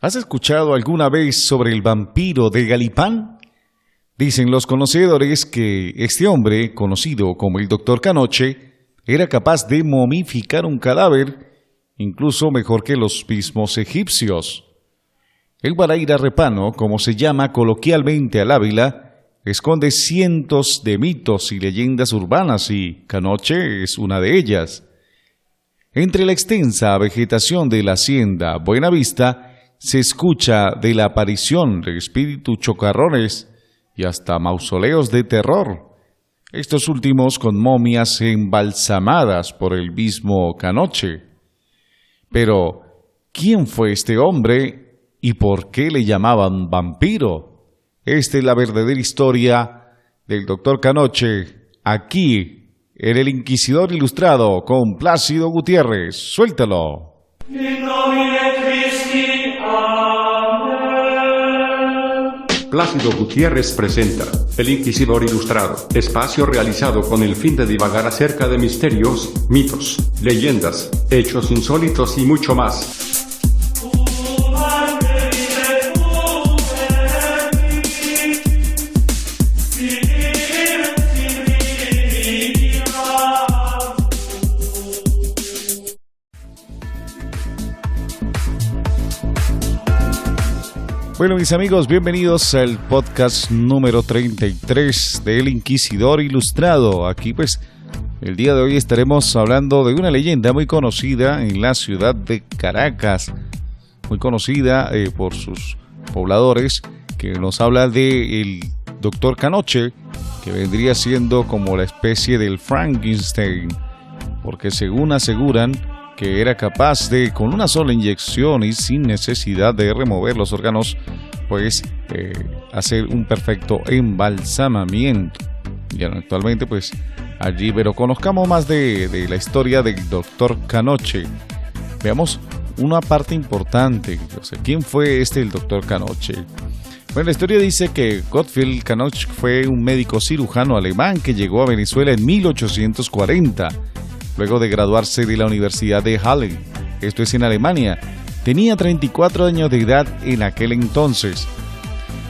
¿Has escuchado alguna vez sobre el vampiro de Galipán? Dicen los conocedores que este hombre, conocido como el Dr. Canoche, era capaz de momificar un cadáver, incluso mejor que los mismos egipcios. El Guaraíra Repano, como se llama coloquialmente al Ávila, esconde cientos de mitos y leyendas urbanas y Canoche es una de ellas. Entre la extensa vegetación de la hacienda Buenavista se escucha de la aparición de espíritus chocarrones y hasta mausoleos de terror, estos últimos con momias embalsamadas por el mismo Canoche. Pero, ¿quién fue este hombre y por qué le llamaban vampiro? Esta es la verdadera historia del Dr. Canoche, aquí en El Inquisidor Ilustrado con Plácido Gutiérrez. ¡Suéltalo! Plácido Gutiérrez presenta El Inquisidor Ilustrado, espacio realizado con el fin de divagar acerca de misterios, mitos, leyendas, hechos insólitos y mucho más. Bueno, mis amigos, bienvenidos al podcast número 33 de El Inquisidor Ilustrado. Aquí, pues, el día de hoy estaremos hablando de una leyenda muy conocida en la ciudad de Caracas, muy conocida por sus pobladores, que nos habla de el Dr. Canoche, que vendría siendo como la especie del Frankenstein, porque según aseguran, que era capaz de, con una sola inyección y sin necesidad de remover los órganos, pues hacer un perfecto embalsamamiento. Y actualmente, pues allí, pero conozcamos más de la historia del Dr. Canoche. Veamos una parte importante, o sea, ¿quién fue el Dr. Canoche? Bueno, la historia dice que Gottfried Canoche fue un médico cirujano alemán que llegó a Venezuela en 1840. Luego de graduarse de la Universidad de Halle, esto es en Alemania. Tenía 34 años de edad en aquel entonces.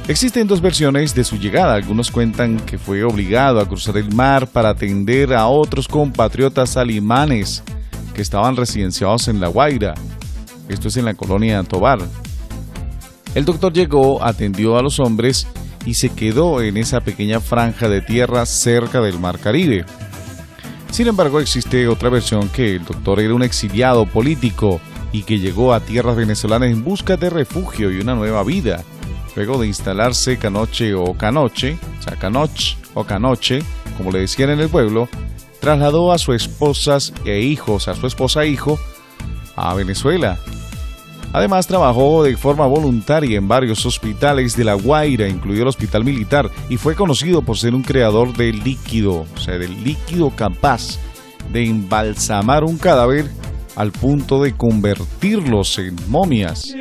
Existen dos versiones de su llegada. Algunos cuentan que fue obligado a cruzar el mar para atender a otros compatriotas alemanes que estaban residenciados en La Guaira, esto es en la colonia Tovar. El doctor llegó, atendió a los hombres y se quedó en esa pequeña franja de tierra cerca del mar Caribe. Sin embargo, existe otra versión que el doctor era un exiliado político y que llegó a tierras venezolanas en busca de refugio y una nueva vida. Luego de instalarse Canoche, como le decían en el pueblo, trasladó a su esposa e hijo a Venezuela. Además, trabajó de forma voluntaria en varios hospitales de La Guaira, incluido el Hospital Militar, y fue conocido por ser un creador de líquido, o sea, del líquido capaz de embalsamar un cadáver al punto de convertirlos en momias.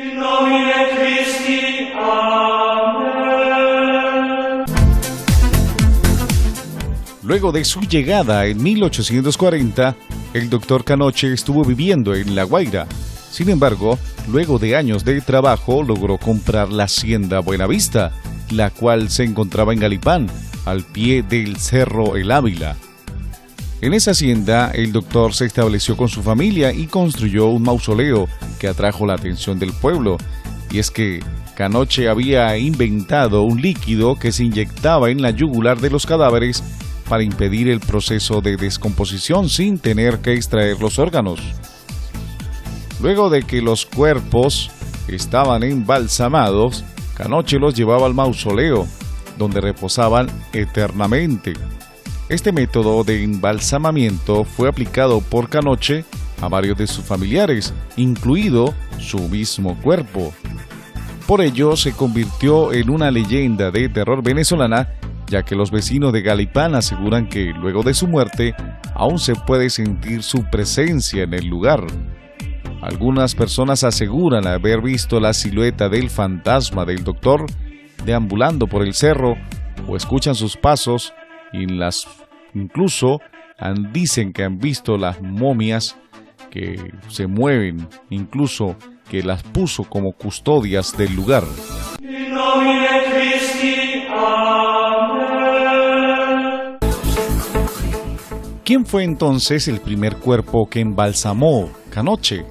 Luego de su llegada en 1840, el Dr. Canoche estuvo viviendo en La Guaira. Sin embargo, luego de años de trabajo, logró comprar la hacienda Buenavista, la cual se encontraba en Galipán, al pie del cerro El Ávila. En esa hacienda, el doctor se estableció con su familia y construyó un mausoleo que atrajo la atención del pueblo. Y es que Canoche había inventado un líquido que se inyectaba en la yugular de los cadáveres para impedir el proceso de descomposición sin tener que extraer los órganos. Luego de que los cuerpos estaban embalsamados, Canoche los llevaba al mausoleo, donde reposaban eternamente. Este método de embalsamamiento fue aplicado por Canoche a varios de sus familiares, incluido su mismo cuerpo. Por ello, se convirtió en una leyenda de terror venezolana, ya que los vecinos de Galipán aseguran que luego de su muerte aún se puede sentir su presencia en el lugar. Algunas personas aseguran haber visto la silueta del fantasma del doctor deambulando por el cerro o escuchan sus pasos y incluso dicen que han visto las momias que se mueven, incluso que las puso como custodias del lugar. ¿Quién fue entonces el primer cuerpo que embalsamó Canoche?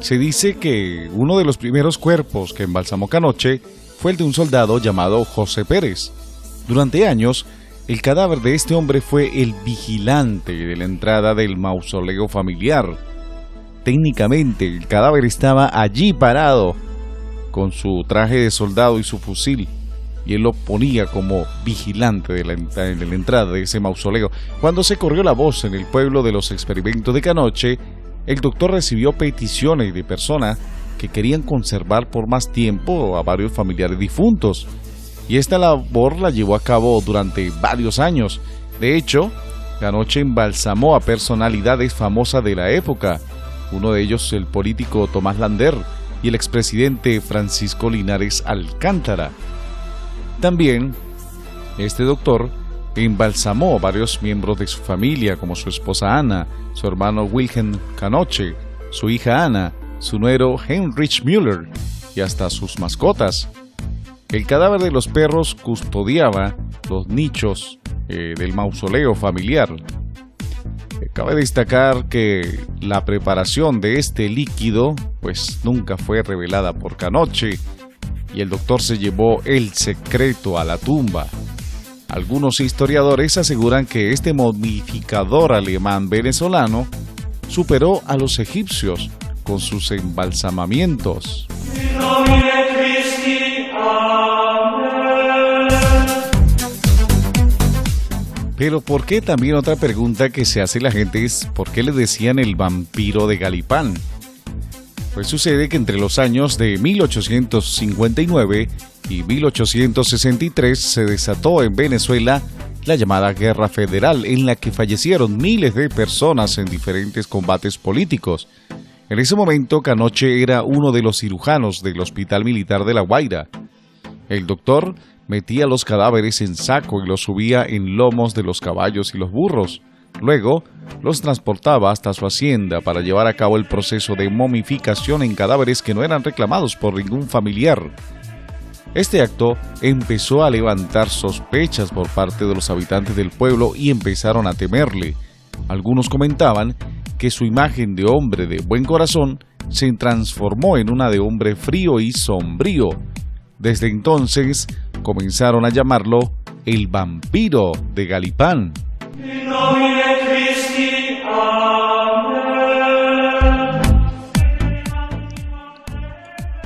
Se dice que uno de los primeros cuerpos que embalsamó Canoche fue el de un soldado llamado José Pérez. Durante años, el cadáver de este hombre fue el vigilante de la entrada del mausoleo familiar. Técnicamente, el cadáver estaba allí parado, con su traje de soldado y su fusil, y él lo ponía como vigilante de la entrada de ese mausoleo. Cuando se corrió la voz en el pueblo de los experimentos de Canoche, el doctor recibió peticiones de personas que querían conservar por más tiempo a varios familiares difuntos, y esta labor la llevó a cabo durante varios años. De hecho, Canoche embalsamó a personalidades famosas de la época, uno de ellos el político Tomás Lander y el expresidente Francisco Linares Alcántara. También, este doctor embalsamó a varios miembros de su familia, como su esposa Ana, su hermano Wilhelm Canoche, su hija Ana, su nuero Heinrich Müller y hasta sus mascotas. El cadáver de los perros custodiaba los nichos del mausoleo familiar. Cabe destacar que la preparación de este líquido pues nunca fue revelada por Canoche, y el doctor se llevó el secreto a la tumba. Algunos historiadores aseguran que este momificador alemán venezolano superó a los egipcios con sus embalsamamientos. Pero ¿por qué? También otra pregunta que se hace la gente es ¿por qué le decían el vampiro de Galipán? Pues sucede que entre los años de 1859 y 1863 se desató en Venezuela la llamada Guerra Federal, en la que fallecieron miles de personas en diferentes combates políticos. En ese momento, Canoche era uno de los cirujanos del Hospital Militar de La Guaira. El doctor metía los cadáveres en saco y los subía en lomos de los caballos y los burros. Luego, los transportaba hasta su hacienda para llevar a cabo el proceso de momificación en cadáveres que no eran reclamados por ningún familiar. Este acto empezó a levantar sospechas por parte de los habitantes del pueblo y empezaron a temerle. Algunos comentaban que su imagen de hombre de buen corazón se transformó en una de hombre frío y sombrío. Desde entonces comenzaron a llamarlo el vampiro de Galipán.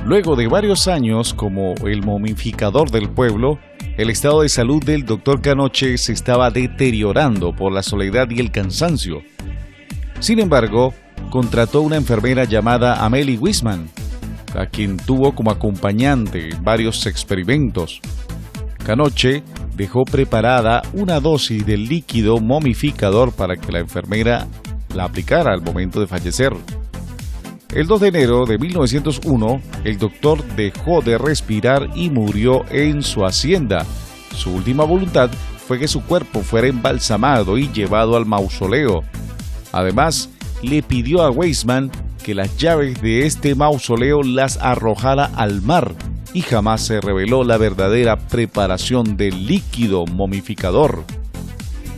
Luego de varios años como el momificador del pueblo, el estado de salud del doctor Canoche se estaba deteriorando por la soledad y el cansancio. Sin embargo, contrató una enfermera llamada Amelie Weisman, a quien tuvo como acompañante en varios experimentos. Canoche dejó preparada una dosis del líquido momificador para que la enfermera la aplicara al momento de fallecer. El 2 de enero de 1901, el doctor dejó de respirar y murió en su hacienda. Su última voluntad fue que su cuerpo fuera embalsamado y llevado al mausoleo. Además, le pidió a Weisman que las llaves de este mausoleo las arrojara al mar, y jamás se reveló la verdadera preparación del líquido momificador.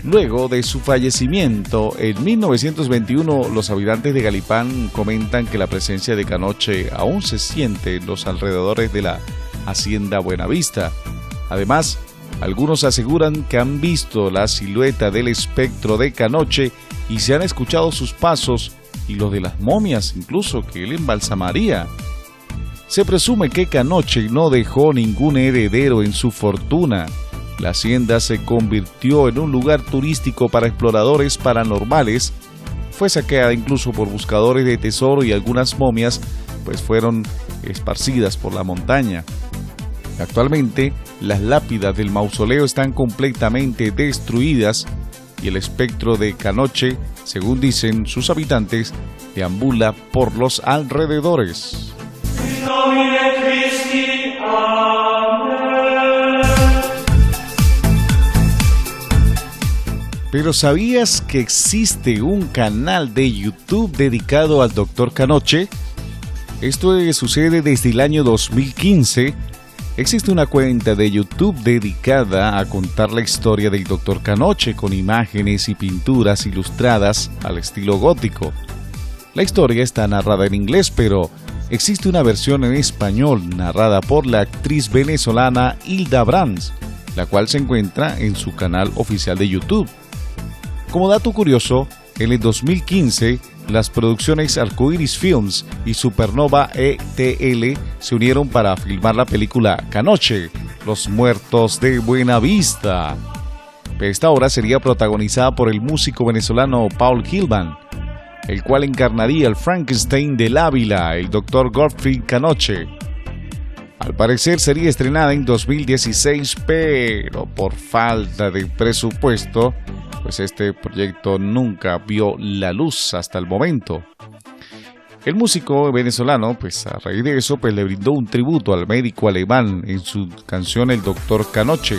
Luego de su fallecimiento, en 1921, los habitantes de Galipán comentan que la presencia de Canoche aún se siente en los alrededores de la hacienda Buenavista. Además, algunos aseguran que han visto la silueta del espectro de Canoche y se han escuchado sus pasos y los de las momias incluso que él embalsamaría. Se presume que Canoche no dejó ningún heredero en su fortuna. La hacienda se convirtió en un lugar turístico para exploradores paranormales. Fue saqueada incluso por buscadores de tesoro y algunas momias pues fueron esparcidas por la montaña. Actualmente, las lápidas del mausoleo están completamente destruidas y el espectro de Canoche, según dicen sus habitantes, deambula por los alrededores. Pero ¿sabías que existe un canal de YouTube dedicado al Dr. Canoche? Esto sucede desde el año 2015. Existe una cuenta de YouTube dedicada a contar la historia del Dr. Canoche con imágenes y pinturas ilustradas al estilo gótico. La historia está narrada en inglés, pero existe una versión en español narrada por la actriz venezolana Hilda Brams, la cual se encuentra en su canal oficial de YouTube. Como dato curioso, en el 2015, las producciones Arcoiris Films y Supernova ETL se unieron para filmar la película Canoche, Los Muertos de Buenavista. Esta obra sería protagonizada por el músico venezolano Paul Gilman, el cual encarnaría el Frankenstein del Ávila, el Dr. Gottfried Canoche. Al parecer sería estrenada en 2016, pero por falta de presupuesto, pues este proyecto nunca vio la luz hasta el momento. El músico venezolano, pues a raíz de eso, pues le brindó un tributo al médico alemán en su canción El Dr. Canoche.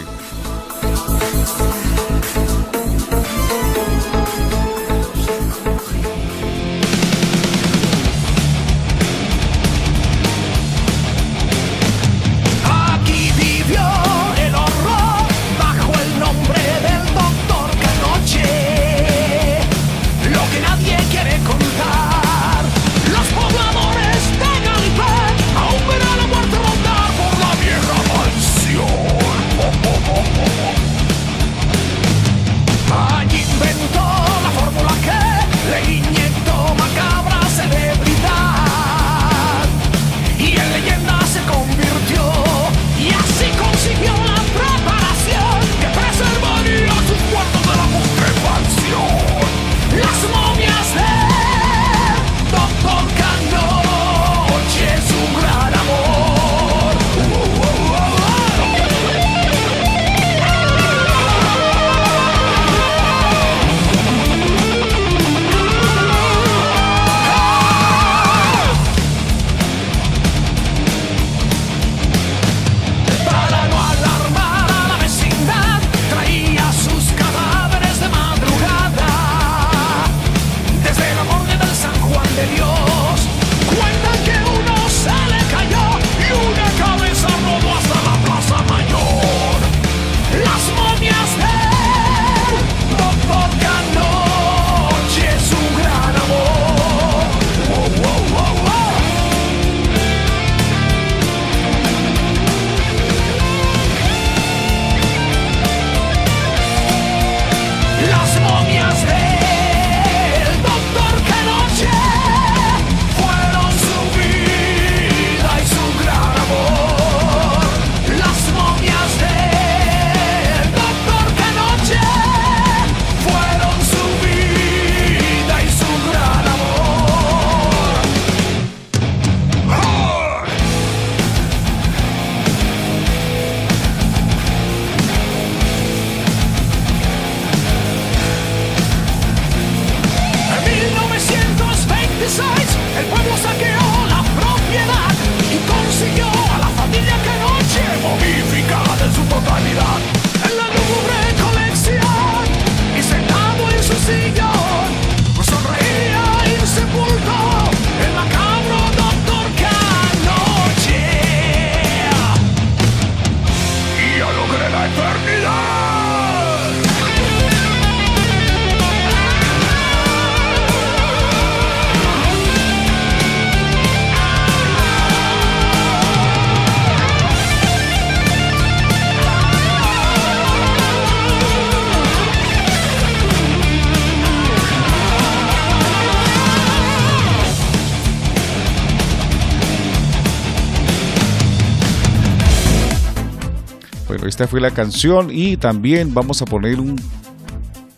Bueno, esta fue la canción y también vamos a poner un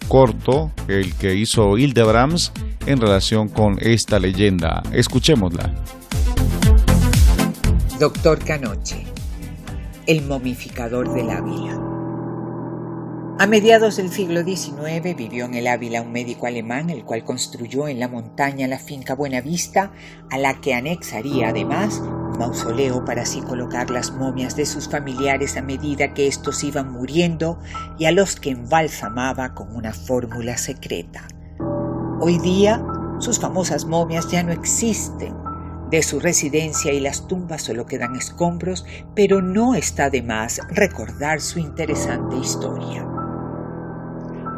corto, el que hizo Hilda Brams en relación con esta leyenda. Escuchémosla. Dr. Canoche, el momificador del Ávila. A mediados del siglo XIX vivió en el Ávila un médico alemán, el cual construyó en la montaña la finca Buenavista, a la que anexaría además un mausoleo para así colocar las momias de sus familiares a medida que estos iban muriendo y a los que embalsamaba con una fórmula secreta. Hoy día, sus famosas momias ya no existen, De su residencia y las tumbas solo quedan escombros, pero no está de más recordar su interesante historia.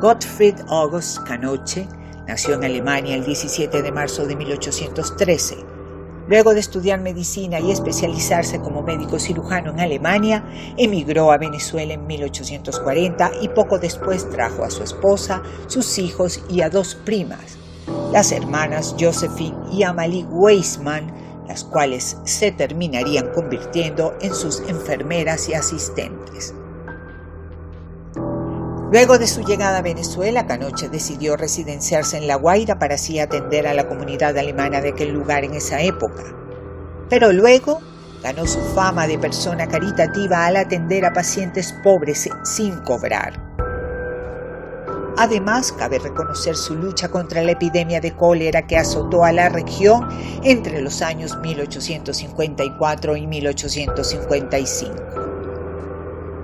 Gottfried August Kanoche nació en Alemania el 17 de marzo de 1813. Luego de estudiar medicina y especializarse como médico cirujano en Alemania, emigró a Venezuela en 1840 y poco después trajo a su esposa, sus hijos y a 2 primas, las hermanas Josephine y Amalie Weissman, las cuales se terminarían convirtiendo en sus enfermeras y asistentes. Luego de su llegada a Venezuela, Kanoche decidió residenciarse en La Guaira para así atender a la comunidad alemana de aquel lugar en esa época. Pero luego ganó su fama de persona caritativa al atender a pacientes pobres sin cobrar. Además, cabe reconocer su lucha contra la epidemia de cólera que azotó a la región entre los años 1854 y 1855.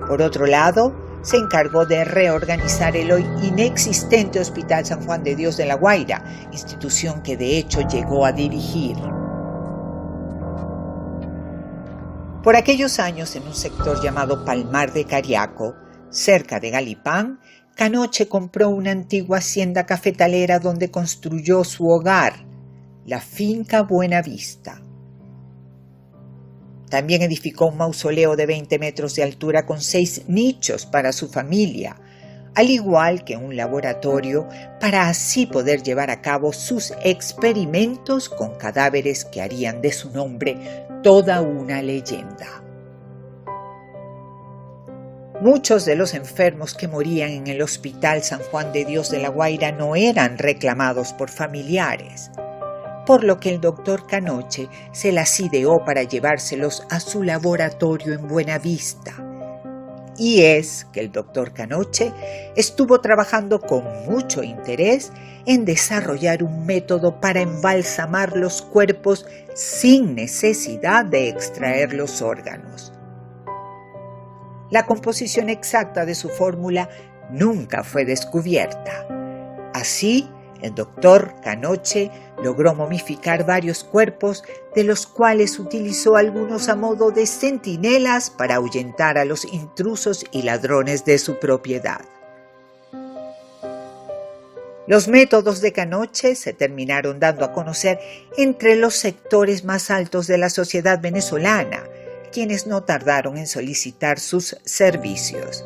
Por otro lado, se encargó de reorganizar el hoy inexistente Hospital San Juan de Dios de La Guaira, institución que de hecho llegó a dirigir. Por aquellos años, en un sector llamado Palmar de Cariaco, cerca de Galipán, Kanoche compró una antigua hacienda cafetalera donde construyó su hogar, la finca Buenavista. También edificó un mausoleo de 20 metros de altura con 6 nichos para su familia, al igual que un laboratorio para así poder llevar a cabo sus experimentos con cadáveres que harían de su nombre toda una leyenda. Muchos de los enfermos que morían en el Hospital San Juan de Dios de La Guaira no eran reclamados por familiares, por lo que el doctor Kanoche se las ideó para llevárselos a su laboratorio en Buenavista. Y es que el doctor Kanoche estuvo trabajando con mucho interés en desarrollar un método para embalsamar los cuerpos sin necesidad de extraer los órganos. La composición exacta de su fórmula nunca fue descubierta. Así, el doctor Kanoche logró momificar varios cuerpos, de los cuales utilizó algunos a modo de centinelas para ahuyentar a los intrusos y ladrones de su propiedad. Los métodos de Kanoche se terminaron dando a conocer entre los sectores más altos de la sociedad venezolana, quienes no tardaron en solicitar sus servicios.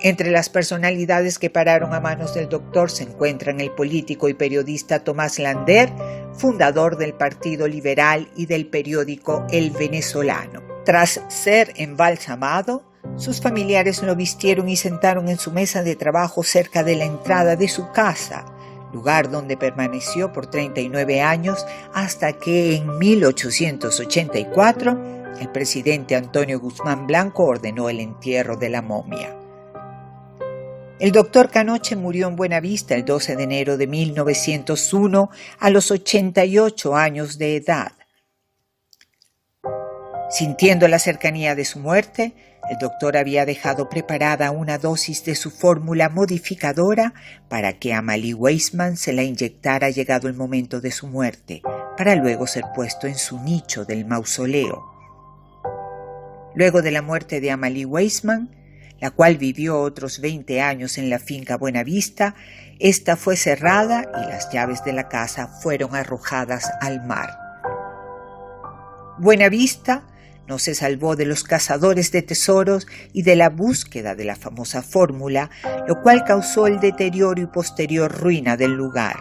Entre las personalidades que pararon a manos del doctor se encuentran el político y periodista Tomás Lander, fundador del Partido Liberal y del periódico El Venezolano. Tras ser embalsamado, sus familiares lo vistieron y sentaron en su mesa de trabajo cerca de la entrada de su casa, lugar donde permaneció por 39 años hasta que en 1884 el presidente Antonio Guzmán Blanco ordenó el entierro de la momia. El doctor Kanoche murió en Buenavista el 12 de enero de 1901 a los 88 años de edad. Sintiendo la cercanía de su muerte, el doctor había dejado preparada una dosis de su fórmula modificadora para que Amalie Weissman se la inyectara llegado el momento de su muerte, para luego ser puesto en su nicho del mausoleo. Luego de la muerte de Amalie Weissman, la cual vivió otros 20 años en la finca Buenavista, esta fue cerrada y las llaves de la casa fueron arrojadas al mar. Buenavista no se salvó de los cazadores de tesoros y de la búsqueda de la famosa fórmula, lo cual causó el deterioro y posterior ruina del lugar.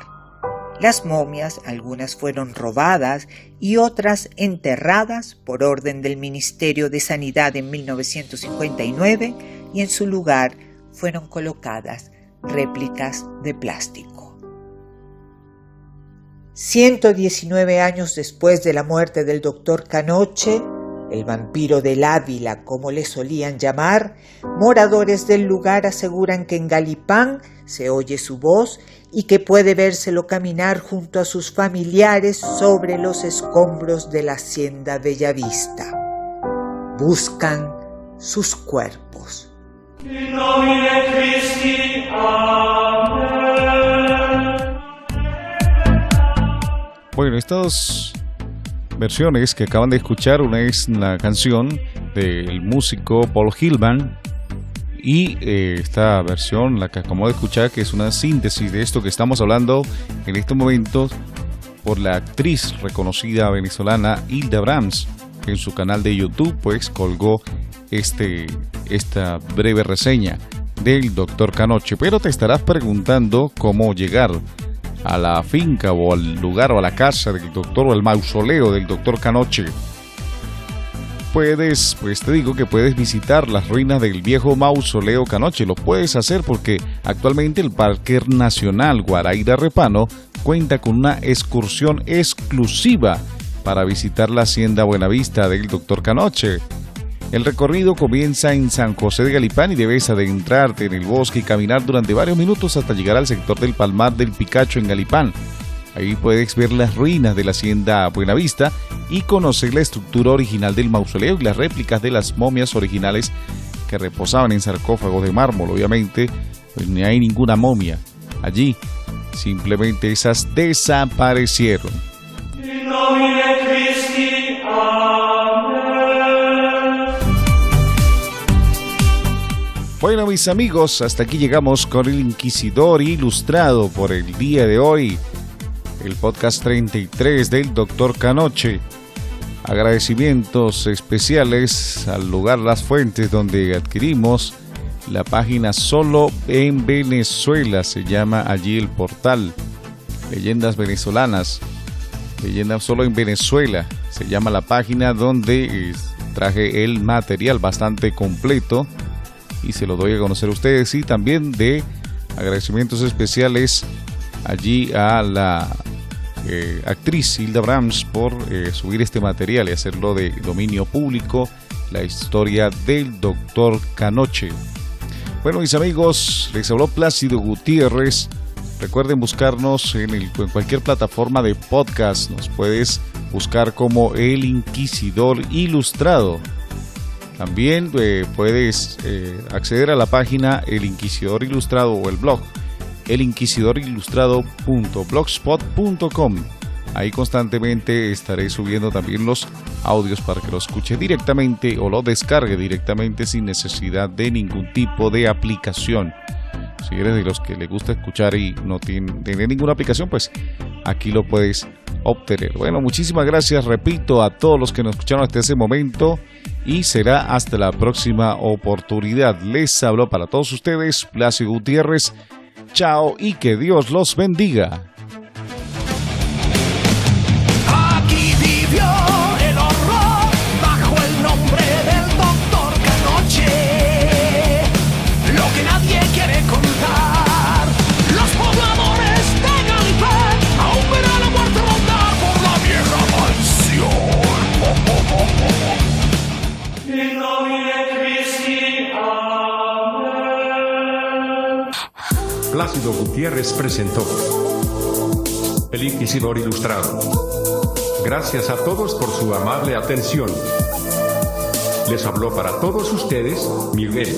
Las momias, algunas fueron robadas y otras enterradas por orden del Ministerio de Sanidad en 1959, y en su lugar fueron colocadas réplicas de plástico. 119 años después de la muerte del doctor Kanoche, el vampiro del Ávila, como le solían llamar, moradores del lugar aseguran que en Galipán se oye su voz y que puede vérselo caminar junto a sus familiares sobre los escombros de la hacienda Bellavista. Buscan sus cuerpos. In nomine Christi, Amen. Bueno, estos versiones que acaban de escuchar. Una es la canción del músico Paul Hillman y esta versión, la que acabamos de escuchar, que es una síntesis de esto que estamos hablando en estos momentos, por la actriz reconocida venezolana Hilda Brahms. En su canal de YouTube pues colgó esta breve reseña del Dr. Canoche. Pero te estarás preguntando cómo llegar a la finca o al lugar o a la casa del doctor o al mausoleo del Dr. Canoche. Pues te digo que puedes visitar las ruinas del viejo mausoleo Canoche. Lo puedes hacer porque actualmente el Parque Nacional Guaraíra Repano cuenta con una excursión exclusiva para visitar la hacienda Buenavista del Dr. Canoche. El recorrido comienza en San José de Galipán y debes adentrarte en el bosque y caminar durante varios minutos hasta llegar al sector del Palmar del Picacho en Galipán. Ahí puedes ver las ruinas de la hacienda Buenavista y conocer la estructura original del mausoleo y las réplicas de las momias originales que reposaban en sarcófagos de mármol. Obviamente, pues no hay ninguna momia allí, simplemente esas desaparecieron. In nomine Christi. Amen. Bueno, mis amigos, hasta aquí llegamos con el Inquisidor Ilustrado por el día de hoy, el podcast 33 del Dr. Canoche. Agradecimientos especiales al lugar Las Fuentes, donde adquirimos la página Solo en Venezuela, se llama allí el portal. Leyendas venezolanas, Leyendas Solo en Venezuela, se llama la página, donde traje el material bastante completo y se lo doy a conocer a ustedes. Y también de agradecimientos especiales allí a la actriz Hilda Brahms por subir este material y hacerlo de dominio público, la historia del Dr. Canoche. Bueno, mis amigos, les habló Plácido Gutiérrez. Recuerden buscarnos en cualquier plataforma de podcast. Nos puedes buscar como El Inquisidor Ilustrado. También puedes acceder a la página El Inquisidor Ilustrado o el blog elinquisidorilustrado.blogspot.com. Ahí constantemente estaré subiendo también los audios para que lo escuche directamente o lo descargue directamente sin necesidad de ningún tipo de aplicación. Si eres de los que le gusta escuchar y no tiene ninguna aplicación, pues aquí lo puedes obtener. Bueno, muchísimas gracias, repito, a todos los que nos escucharon hasta ese momento y será hasta la próxima oportunidad. Les habló para todos ustedes Plácido Gutiérrez. Chao y que Dios los bendiga. Aquí vivió el horror bajo el nombre del Dr. Canoche. Lo que nadie quiere contar. Los pobladores de Galipán aún verán la muerte rondar por la vieja mansión. In nomine Christi. Amen. Plácido Gutiérrez presentó El Inquisidor Ilustrado. Gracias a todos por su amable atención. Les habló para todos ustedes Miguel.